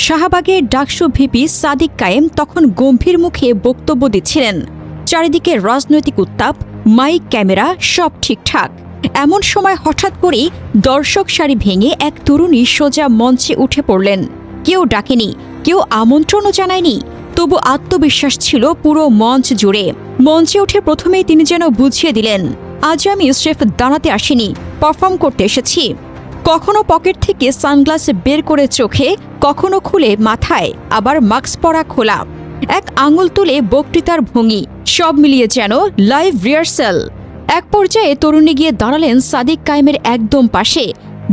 শাহবাগের ডাকসু ভিপি সাদিক কায়েম তখন গম্ভীর মুখে বক্তব্য দিচ্ছিলেন। চারিদিকে রাজনৈতিক উত্তাপ, মাইক, ক্যামেরা সব ঠিকঠাক। এমন সময় হঠাৎ করেই দর্শক সারি ভেঙে এক তরুণী সোজা মঞ্চে উঠে পড়লেন। কেউ ডাকেনি, কেউ আমন্ত্রণও জানায়নি, তবু আত্মবিশ্বাস ছিল পুরো মঞ্চ জুড়ে। মঞ্চে উঠে প্রথমেই তিনি যেন বুঝিয়ে দিলেন, আজ আমি স্রেফ দাঁড়াতে আসিনি, পারফর্ম করতে এসেছি। কখনো পকেট থেকে সানগ্লাস বের করে চোখে, কখনো খুলে মাথায়, আবার মাস্ক পরা খোলা, এক আঙুল তুলে বক্তৃতার ভঙ্গি, সব মিলিয়ে যেন লাইভ রিহার্সাল। এক পর্যায়ে তরুণী গিয়ে দাঁড়ালেন সাদিক কায়েমের একদম পাশে।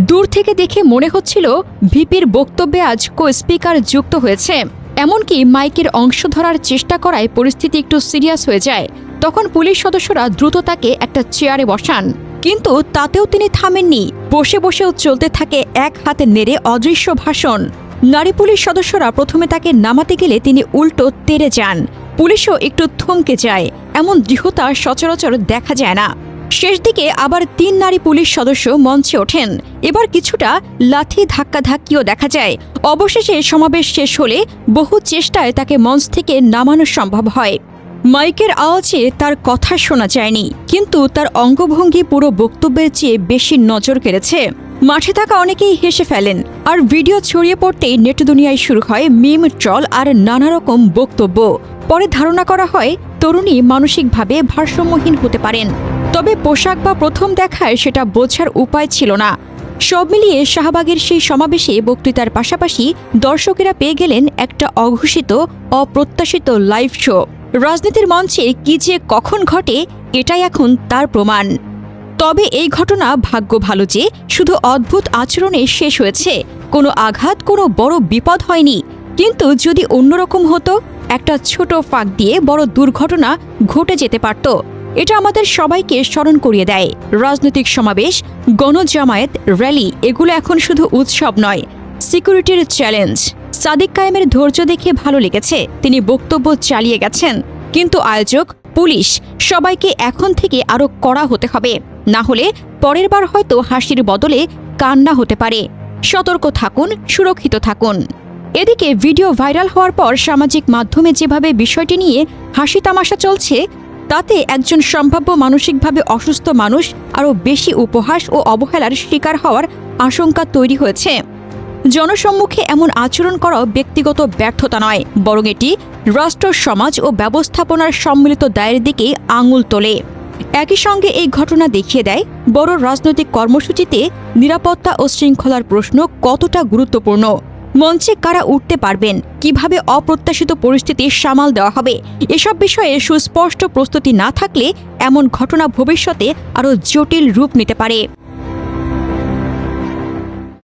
দূর থেকে দেখে মনে হচ্ছিল ভিপির বক্তব্যে আজ স্পিকার যুক্ত হয়েছে। এমনকি মাইকের অংশ ধরার চেষ্টা করায় পরিস্থিতি একটু সিরিয়াস হয়ে যায়। তখন পুলিশ সদস্যরা দ্রুত তাকে একটা চেয়ারে বসান, কিন্তু তাতেও তিনি থামেননি। বসে বসেও চলতে থাকে এক হাতে নেড়ে অদৃশ্য ভাষণ। নারী পুলিশ সদস্যরা প্রথমে তাকে নামাতে গেলে তিনি উল্টো তেড়ে যান। পুলিশও একটু থমকে যায়। এমন দৃঢ়তা সচরাচর দেখা যায় না। শেষ দিকে আবার ৩ নারী পুলিশ সদস্য মঞ্চে ওঠেন। এবার কিছুটা লাথি ধাক্কাধাক্কিও দেখা যায়। অবশেষে সমাবেশ শেষ হলে বহু চেষ্টায় তাকে মঞ্চ থেকে নামানো সম্ভব হয়। মাইকের আওয়াজে তার কথা শোনা যায়নি, কিন্তু তার অঙ্গভঙ্গি পুরো বক্তব্যের চেয়ে বেশি নজর কেড়েছে। মাঠে থাকা অনেকেই হেসে ফেলেন, আর ভিডিও ছড়িয়ে পড়তেই নেট দুনিয়ায় শুরু হয় মিম, ট্রল আর নানা রকম বক্তব্য। পরে ধারণা করা হয় তরুণী মানসিকভাবে ভারসাম্যহীন হতে পারেন, তবে পোশাক বা প্রথম দেখায় সেটা বোঝার উপায় ছিল না। সব মিলিয়ে শাহবাগের সেই সমাবেশে বক্তৃতার পাশাপাশি দর্শকেরা পেয়ে গেলেন একটা অঘোষিত, অপ্রত্যাশিত লাইভ শো। রাজনীতির মঞ্চে কি যে কখন ঘটে, এটাই এখন তার প্রমাণ। তবে এই ঘটনা ভাগ্য ভালো যে শুধু অদ্ভুত আচরণে শেষ হয়েছে, কোনো আঘাত, কোনো বড় বিপদ হয়নি। কিন্তু যদি অন্যরকম হতো, একটা ছোট ফাঁক দিয়ে বড় দুর্ঘটনা ঘটে যেতে পারত। এটা আমাদের সবাইকে স্মরণ করিয়ে দেয়, রাজনৈতিক সমাবেশ, গণজামায়াত, র্যালি এগুলো এখন শুধু উৎসব নয়, সিকিউরিটির চ্যালেঞ্জ। সাদিক কায়েমের ধৈর্য দেখে ভালো লেগেছে, তিনি বক্তব্য চালিয়ে গেছেন। কিন্তু আয়োজক, পুলিশ সবাইকে এখন থেকে আরও কড়া হতে হবে, না হলে পরের বার হয়তো হাসির বদলে কান্না হতে পারে। সতর্ক থাকুন, সুরক্ষিত থাকুন। এদিকে ভিডিও ভাইরাল হওয়ার পর সামাজিক মাধ্যমে যেভাবে বিষয়টি নিয়ে হাসি তামাশা চলছে, তাতে একজন সম্ভাব্য মানসিকভাবে অসুস্থ মানুষ আরও বেশি উপহাস ও অবহেলার শিকার হওয়ার আশঙ্কা তৈরি হয়েছে। জনসম্মুখে এমন আচরণ করাও ব্যক্তিগত ব্যর্থতা নয়, বরং এটি রাষ্ট্র, সমাজ ও ব্যবস্থাপনার সম্মিলিত দায়ের দিকে আঙুল তোলে। একই সঙ্গে এই ঘটনা দেখিয়ে দেয় বড় রাজনৈতিক কর্মসূচিতে নিরাপত্তা ও শৃঙ্খলার প্রশ্ন কতটা গুরুত্বপূর্ণ। মঞ্চে কারা উঠতে পারবেন, কিভাবে অপ্রত্যাশিত পরিস্থিতি সামাল দেওয়া হবে, এসব বিষয়ে সুস্পষ্ট প্রস্তুতি না থাকলে এমন ঘটনা ভবিষ্যতে আরও জটিল রূপ নিতে পারে।